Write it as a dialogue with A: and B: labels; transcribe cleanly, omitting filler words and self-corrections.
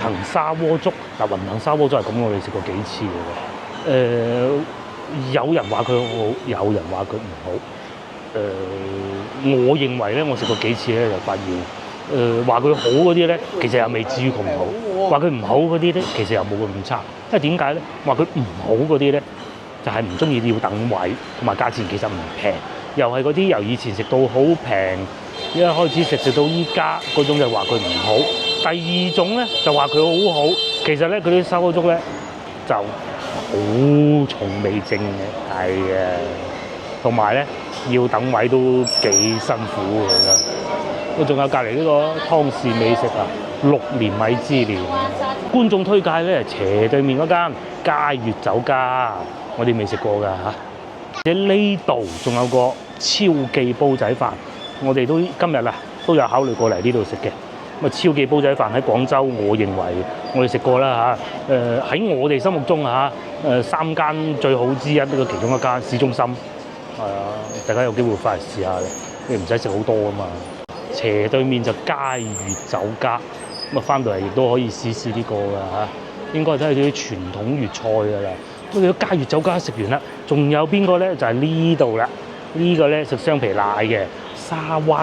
A: 騰砂鍋粥嗱，雲騰砂鍋粥係咁，我哋食過幾次嘅喎。有人話佢好，有人話佢唔好。我認為咧，我食過幾次咧就發現，話佢好嗰啲咧，其實又未至於咁好；話佢唔好嗰啲咧，其實又冇咁差。因為點解咧？話佢唔好嗰啲咧，就係唔中意要等位，同埋價錢其實唔平，又係嗰啲由以前食到好平，一開始食到依家嗰種就話佢唔好。第二種咧就話佢好好，其實咧佢啲砂鍋粥咧就好重味正嘅，係啊，同埋咧要等位都幾辛苦㗎。我仲有隔離呢個湯氏美食啊，6年米芝蓮。觀眾推介咧，斜對面嗰間佳悅酒家，我哋未食過㗎嚇。喺呢度仲有個超記煲仔飯，我哋都今日啊都有考慮過嚟呢度食嘅。咁啊，超記煲仔飯喺廣州，我認為我哋食過啦嚇。喺我哋心目中嚇，3間最好之一呢個其中一間市中心。係啊，大家有機會翻嚟試下嘅，你唔使食好多啊嘛。斜對面就佳悅酒家，咁啊翻到嚟亦都可以試試呢個㗎嚇。應該都係啲傳統粵菜㗎啦。咁你佳悅酒家食完啦，仲有邊個咧？就係呢度啦。呢個咧食雙皮奶嘅沙灣。